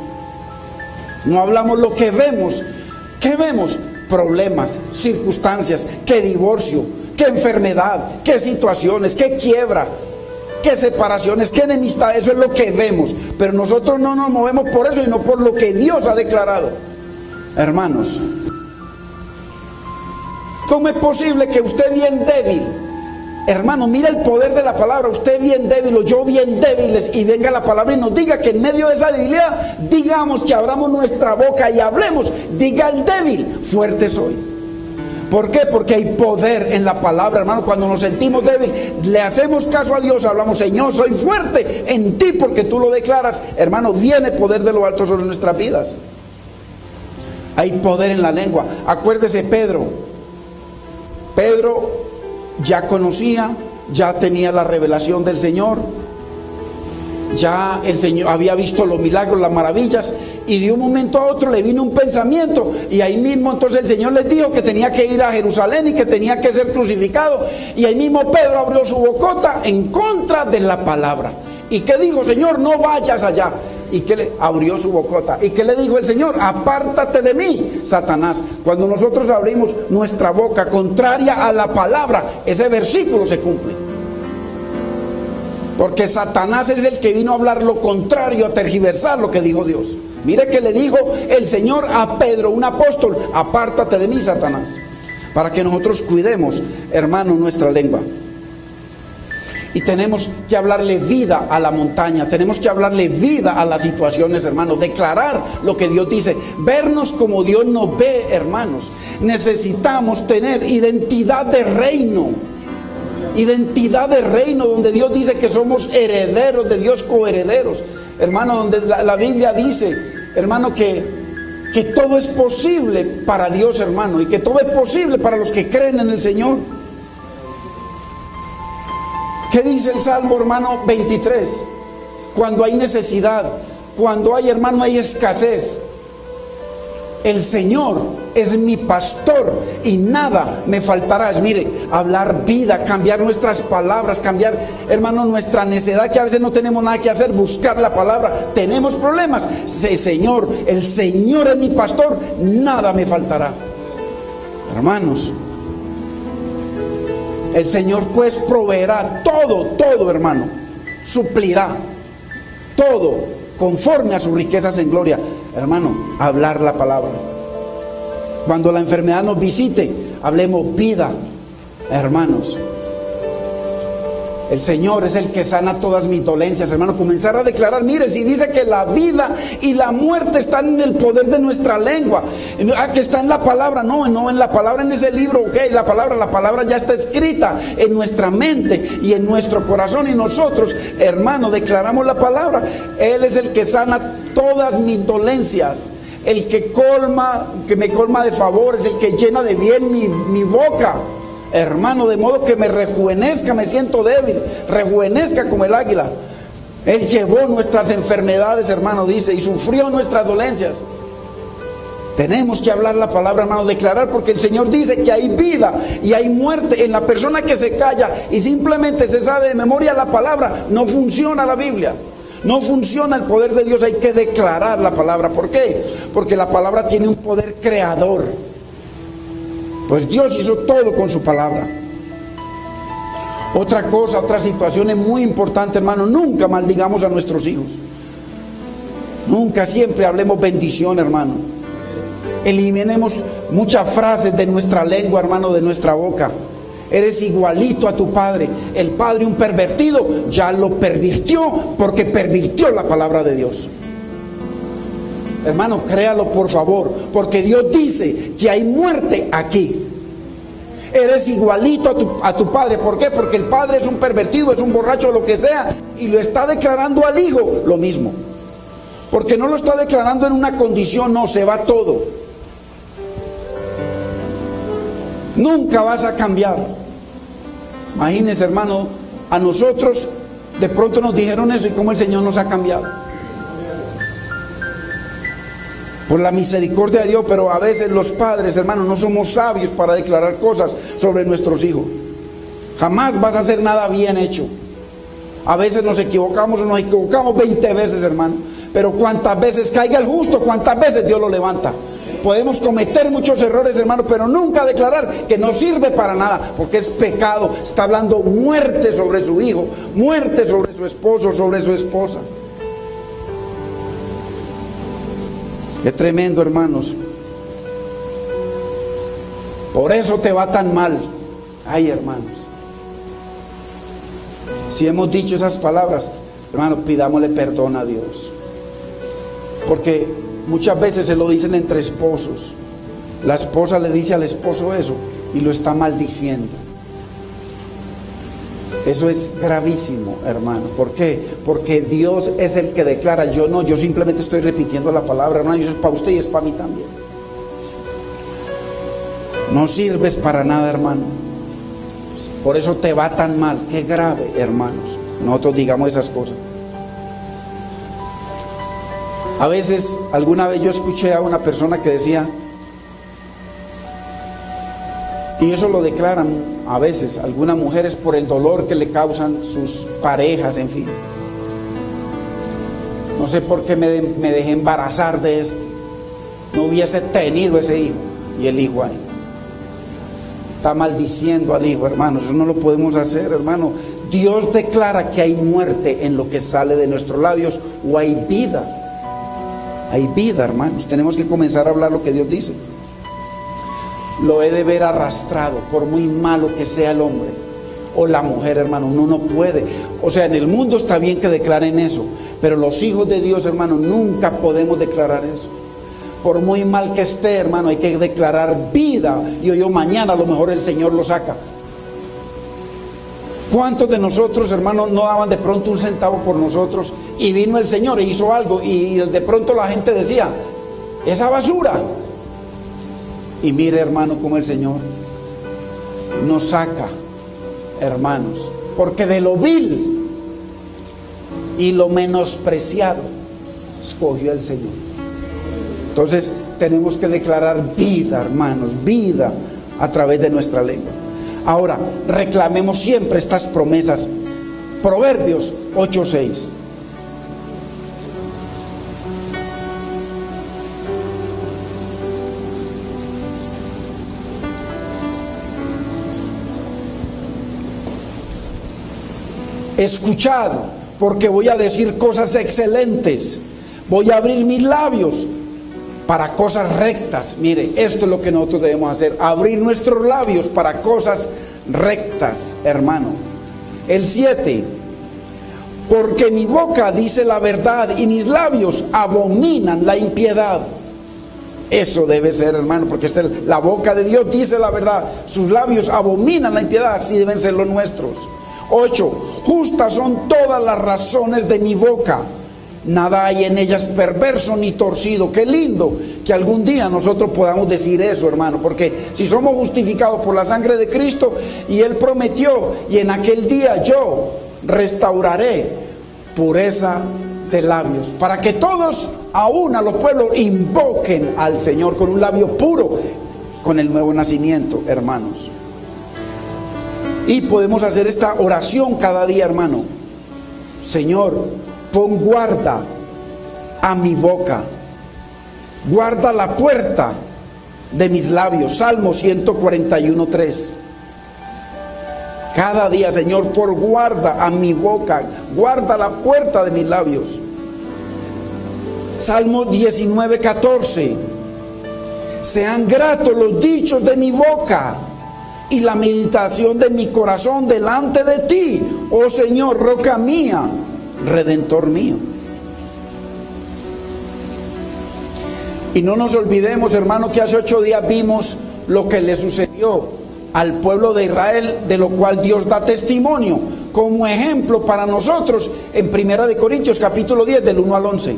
No hablamos lo que vemos. ¿Qué vemos? Problemas, circunstancias, que divorcio, que enfermedad, que situaciones, que quiebra, que separaciones, que enemistad. Eso es lo que vemos. Pero nosotros no nos movemos por eso, sino por lo que Dios ha declarado. Hermanos, ¿cómo es posible que usted bien débil, hermano, mira el poder de la palabra, usted bien débil o yo bien débiles, y venga la palabra y nos diga que en medio de esa debilidad, digamos, que abramos nuestra boca y hablemos, diga el débil, fuerte soy? ¿Por qué? Porque hay poder en la palabra, hermano. Cuando nos sentimos débiles, le hacemos caso a Dios, hablamos, Señor, soy fuerte en ti porque tú lo declaras. Hermano, viene poder de lo alto sobre nuestras vidas. Hay poder en la lengua. Acuérdese, Pedro ya conocía, ya tenía la revelación del Señor, ya el Señor había visto los milagros, las maravillas, y de un momento a otro le vino un pensamiento, y ahí mismo entonces el Señor les dijo que tenía que ir a Jerusalén y que tenía que ser crucificado, y ahí mismo Pedro abrió su bocota en contra de la palabra. ¿Y qué dijo? Señor, no vayas allá. ¿Y qué le abrió su bocota? ¿Y qué le dijo el Señor? Apártate de mí, Satanás. Cuando nosotros abrimos nuestra boca contraria a la palabra, ese versículo se cumple. Porque Satanás es el que vino a hablar lo contrario, a tergiversar lo que dijo Dios. Mire que le dijo el Señor a Pedro, un apóstol, apártate de mí, Satanás. Para que nosotros cuidemos, hermano, nuestra lengua. Y tenemos que hablarle vida a la montaña, tenemos que hablarle vida a las situaciones, hermanos, declarar lo que Dios dice, vernos como Dios nos ve, hermanos. Necesitamos tener identidad de reino, donde Dios dice que somos herederos de Dios, coherederos, hermano, donde la Biblia dice, hermano, que todo es posible para Dios, hermano, y que todo es posible para los que creen en el Señor. ¿Qué dice el Salmo, hermano, 23? Cuando hay necesidad, cuando hay, hermano, hay escasez, el Señor es mi pastor y nada me faltará. Mire, hablar vida, cambiar nuestras palabras, cambiar, hermano, nuestra necedad, que a veces no tenemos nada que hacer, buscar la palabra, tenemos problemas. Señor, el Señor es mi pastor, nada me faltará. Hermanos, el Señor pues proveerá todo, hermano, suplirá todo conforme a sus riquezas en gloria. Hermano, hablar la palabra. Cuando la enfermedad nos visite, hablemos vida, hermanos. El Señor es el que sana todas mis dolencias, hermano. Comenzar a declarar, mire, si dice que la vida y la muerte están en el poder de nuestra lengua, que está en la palabra, no en la palabra, en ese libro, ok, la palabra ya está escrita en nuestra mente y en nuestro corazón, y nosotros, hermano, declaramos la palabra. Él es el que sana todas mis dolencias, el que me colma de favores, el que llena de bien mi boca, hermano, de modo que me rejuvenezca. Me siento débil, rejuvenezca como el águila. Él llevó nuestras enfermedades, hermano, dice, y sufrió nuestras dolencias. Tenemos que hablar la palabra, hermano, declarar, porque el Señor dice que hay vida y hay muerte en la persona que se calla y simplemente se sabe de memoria la palabra. No funciona la Biblia, no funciona el poder de Dios. Hay que declarar la palabra. ¿Por qué? Porque la palabra tiene un poder creador. Pues Dios hizo todo con su palabra. Otra cosa, otra situación es muy importante, hermano. Nunca maldigamos a nuestros hijos. Nunca, siempre hablemos bendición, hermano. Eliminemos muchas frases de nuestra lengua, hermano, de nuestra boca. Eres igualito a tu padre. El padre, un pervertido, ya lo pervirtió porque pervirtió la palabra de Dios. Hermano, créalo por favor, porque Dios dice que hay muerte aquí. Eres igualito a tu padre. ¿Por qué? Porque el padre es un pervertido, es un borracho, lo que sea, y lo está declarando al hijo lo mismo. Porque no lo está declarando en una condición, no, se va todo. Nunca vas a cambiar. Imagínense, hermano, a nosotros de pronto nos dijeron eso, y cómo el Señor nos ha cambiado. Por la misericordia de Dios. Pero a veces los padres, hermanos, no somos sabios para declarar cosas sobre nuestros hijos. Jamás vas a hacer nada bien hecho. A veces nos equivocamos 20 veces, hermano. Pero cuántas veces caiga el justo, cuántas veces Dios lo levanta. Podemos cometer muchos errores, hermano, pero nunca declarar, que no sirve para nada, porque es pecado. Está hablando muerte sobre su hijo, muerte sobre su esposo, sobre su esposa. Qué tremendo, hermanos. Por eso te va tan mal. Ay, hermanos, si hemos dicho esas palabras, hermanos, pidámosle perdón a Dios. Porque muchas veces se lo dicen entre esposos. La esposa le dice al esposo eso y lo está maldiciendo. Eso es gravísimo, hermano. ¿Por qué? Porque Dios es el que declara. Yo no, yo simplemente estoy repitiendo la palabra, hermano. Y eso es para usted y es para mí también. No sirves para nada, hermano. Por eso te va tan mal. Qué grave, hermanos. Nosotros digamos esas cosas. A veces, alguna vez yo escuché a una persona que decía, y eso lo declaran a veces algunas mujeres por el dolor que le causan sus parejas, en fin. No sé por qué me dejé embarazar de esto. No hubiese tenido ese hijo. Y el hijo ahí está maldiciendo al hijo, hermanos. Eso no lo podemos hacer, hermano. Dios declara que hay muerte en lo que sale de nuestros labios, o hay vida. Hay vida, hermanos. Tenemos que comenzar a hablar lo que Dios dice. Lo he de ver arrastrado, por muy malo que sea el hombre o la mujer, hermano. Uno no puede. O sea, en el mundo está bien que declaren eso, pero los hijos de Dios, hermano, nunca podemos declarar eso. Por muy mal que esté, hermano, hay que declarar vida. Y hoy o mañana a lo mejor el Señor lo saca. ¿Cuántos de nosotros, hermanos, no daban de pronto un centavo por nosotros y vino el Señor e hizo algo, y de pronto la gente decía, esa basura? Y mire, hermano, cómo el Señor nos saca, hermanos, porque de lo vil y lo menospreciado escogió el Señor. Entonces tenemos que declarar vida, hermanos, vida a través de nuestra lengua. Ahora, reclamemos siempre estas promesas. Proverbios 8:6. Escuchad, porque voy a decir cosas excelentes. Voy a abrir mis labios para cosas rectas. Mire, esto es lo que nosotros debemos hacer. Abrir nuestros labios para cosas rectas, hermano. El 7. Porque mi boca dice la verdad y mis labios abominan la impiedad. Eso debe ser, hermano, porque la boca de Dios dice la verdad, sus labios abominan la impiedad, así deben ser los nuestros. 8. Justas son todas las razones de mi boca, nada hay en ellas perverso ni torcido. Qué lindo que algún día nosotros podamos decir eso, hermano, porque si somos justificados por la sangre de Cristo, y Él prometió, y en aquel día yo restauraré pureza de labios, para que todos, aún a los pueblos, invoquen al Señor con un labio puro, con el nuevo nacimiento, hermanos. Y podemos hacer esta oración cada día, hermano. Señor, pon guarda a mi boca, guarda la puerta de mis labios. Salmo 141:3. Cada día, Señor, por guarda a mi boca, guarda la puerta de mis labios. Salmo 19:14. Sean gratos los dichos de mi boca y la meditación de mi corazón delante de ti, oh Señor, roca mía, redentor mío. Y no nos olvidemos, hermano, que hace 8 días vimos lo que le sucedió al pueblo de Israel, de lo cual Dios da testimonio como ejemplo para nosotros en 1 Corintios capítulo 10 del 1 al 11.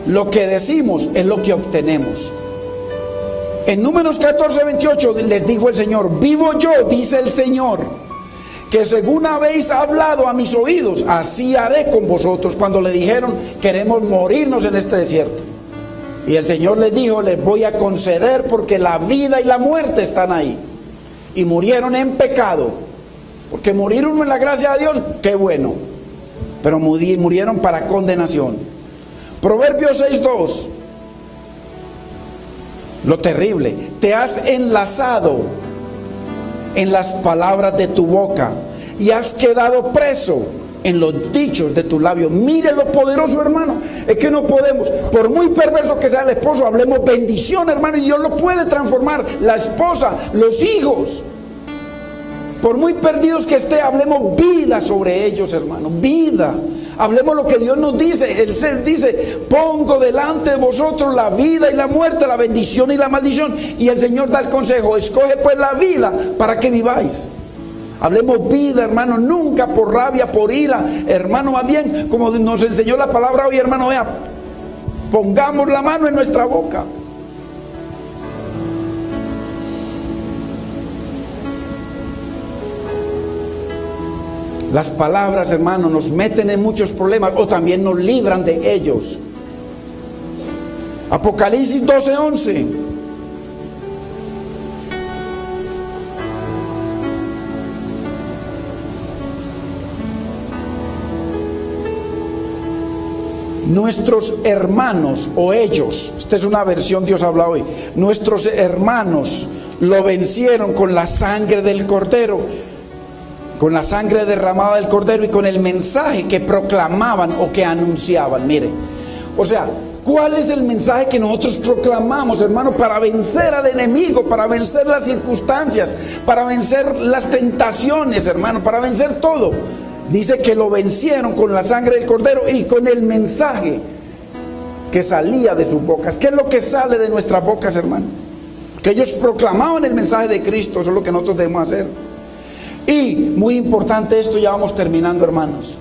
Lo que decimos es lo que obtenemos. En Números 14:28 les dijo el Señor: vivo yo, dice el Señor, que según habéis hablado a mis oídos, así haré con vosotros. Cuando le dijeron: queremos morirnos en este desierto. Y el Señor les dijo: les voy a conceder, porque la vida y la muerte están ahí. Y murieron en pecado, porque morir uno en la gracia de Dios, qué bueno, pero murieron para condenación. Proverbios 6:2. Lo terrible: te has enlazado en las palabras de tu boca y has quedado preso en los dichos de tu labio. Mire lo poderoso, hermano. Es que no podemos, por muy perverso que sea el esposo, hablemos bendición, hermano, y Dios lo puede transformar. La esposa, los hijos, por muy perdidos que esté, hablemos vida sobre ellos, hermano, vida. Hablemos lo que Dios nos dice. Él dice: pongo delante de vosotros la vida y la muerte, la bendición y la maldición. Y el Señor da el consejo: escoge pues la vida para que viváis. Hablemos vida, hermano, nunca por rabia, por ira, hermano, más bien como nos enseñó la palabra hoy, hermano. Vea, pongamos la mano en nuestra boca. Las palabras, hermano, nos meten en muchos problemas o también nos libran de ellos. Apocalipsis 12:11. Nuestros hermanos, o ellos, esta es una versión, Dios habla hoy, nuestros hermanos lo vencieron con la sangre del Cordero, con la sangre derramada del Cordero y con el mensaje que proclamaban o que anunciaban. Mire, o sea, ¿cuál es el mensaje que nosotros proclamamos, hermano, para vencer al enemigo, para vencer las circunstancias, para vencer las tentaciones, hermano, para vencer todo? Dice que lo vencieron con la sangre del Cordero y con el mensaje que salía de sus bocas. ¿Qué es lo que sale de nuestras bocas, hermano? Que ellos proclamaban el mensaje de Cristo. Eso es lo que nosotros debemos hacer. Y muy importante esto, ya vamos terminando, hermanos.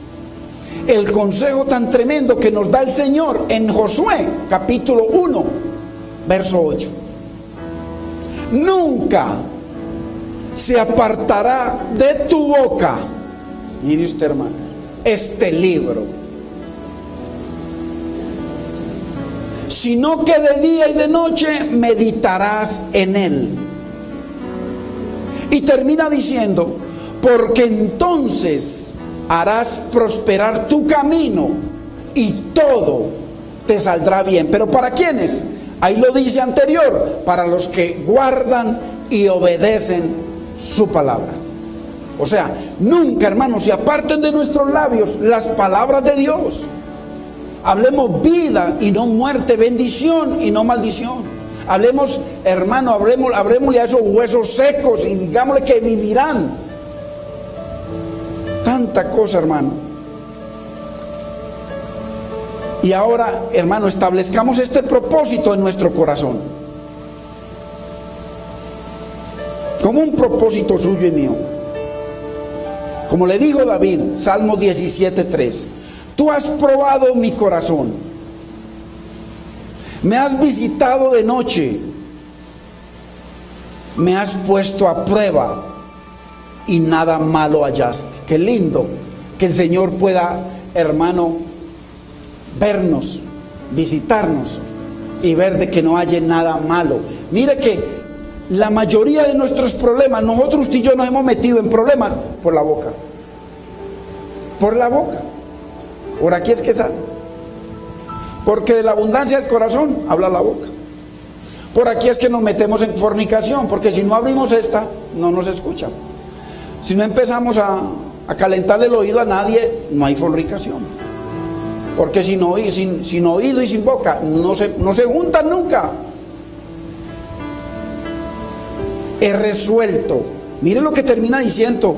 El consejo tan tremendo que nos da el Señor en Josué capítulo 1 verso 8. Nunca se apartará de tu boca, mire usted, hermano, este libro, sino que de día y de noche meditarás en él. Y termina diciendo: porque entonces harás prosperar tu camino y todo te saldrá bien. ¿Pero para quiénes? Ahí lo dice anterior: para los que guardan y obedecen su palabra. O sea, nunca, hermanos, se aparten de nuestros labios las palabras de Dios. Hablemos vida y no muerte, bendición y no maldición. Hablemos, hermano, hablemosle a esos huesos secos y digámosle que vivirán. Tanta cosa, hermano. Y ahora, hermano, establezcamos este propósito en nuestro corazón, como un propósito suyo y mío. Como le dijo David, Salmo 17:3: tú has probado mi corazón, me has visitado de noche, me has puesto a prueba y nada malo hallaste. Qué lindo que el Señor pueda, hermano, vernos, visitarnos y ver de que no haya nada malo. Mire que la mayoría de nuestros problemas, nosotros usted y yo nos hemos metido en problemas por la boca. Por la boca. Por aquí es que sale. Porque de la abundancia del corazón habla la boca. Por aquí es que nos metemos en fornicación, porque si no abrimos esta, no nos escuchan. Si no empezamos a calentarle el oído a nadie, no hay fornicación. Porque sin oído y sin boca no se juntan nunca. He resuelto, mire lo que termina diciendo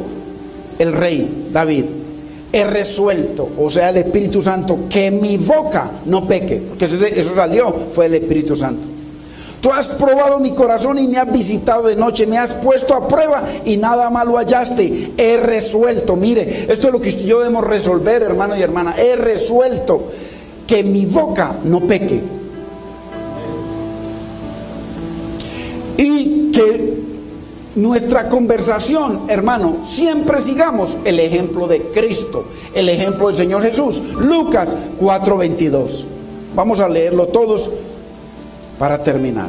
el rey David: he resuelto, o sea el Espíritu Santo, que mi boca no peque, porque eso salió, fue el Espíritu Santo. Tú has probado mi corazón y me has visitado de noche, me has puesto a prueba y nada malo hallaste. He resuelto, mire, esto es lo que usted y yo debemos resolver, hermano y hermana. He resuelto que mi boca no peque. Y que nuestra conversación, hermano, siempre sigamos el ejemplo de Cristo, el ejemplo del Señor Jesús. Lucas 4:22. Vamos a leerlo todos para terminar.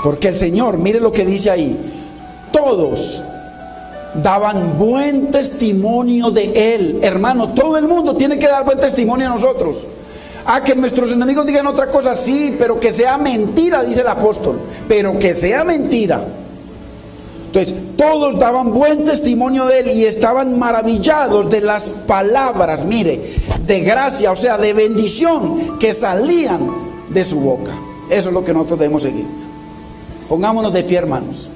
Porque el Señor, mire lo que dice ahí: todos daban buen testimonio de Él. Hermano, todo el mundo tiene que dar buen testimonio a nosotros. Que nuestros enemigos digan otra cosa, sí, pero que sea mentira, dice el apóstol. Pero que sea mentira. Entonces, todos daban buen testimonio de Él y estaban maravillados de las palabras, mire, de gracia, o sea, de bendición que salían de su boca. Eso es lo que nosotros debemos seguir. Pongámonos de pie, hermanos.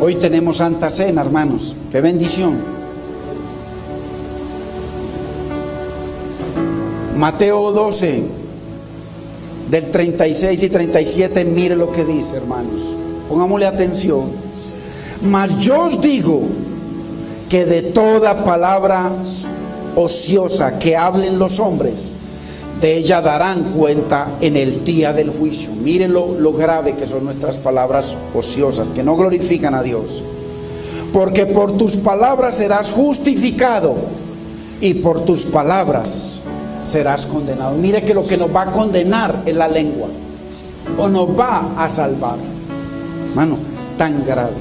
Hoy tenemos Santa Cena, hermanos. ¡Qué bendición! Mateo 12, del 36 y 37, mire lo que dice, hermanos. Pongámosle atención. Mas yo os digo que de toda palabra ociosa que hablen los hombres, de ella darán cuenta en el día del juicio. Miren lo grave que son nuestras palabras ociosas, que no glorifican a Dios. Porque por tus palabras serás justificado y por tus palabras serás condenado. Mire que lo que nos va a condenar es la lengua, o nos va a salvar. Hermano, tan grave.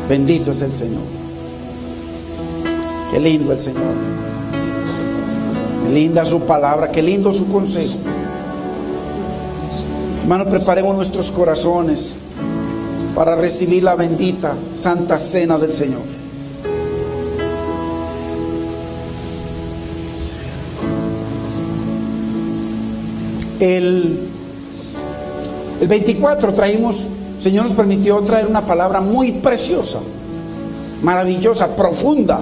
Bendito es el Señor. Qué lindo el Señor. Qué linda su palabra, qué lindo su consejo. Hermano, preparemos nuestros corazones para recibir la bendita Santa Cena del Señor. El 24 traímos, el Señor nos permitió traer una palabra muy preciosa, maravillosa, profunda.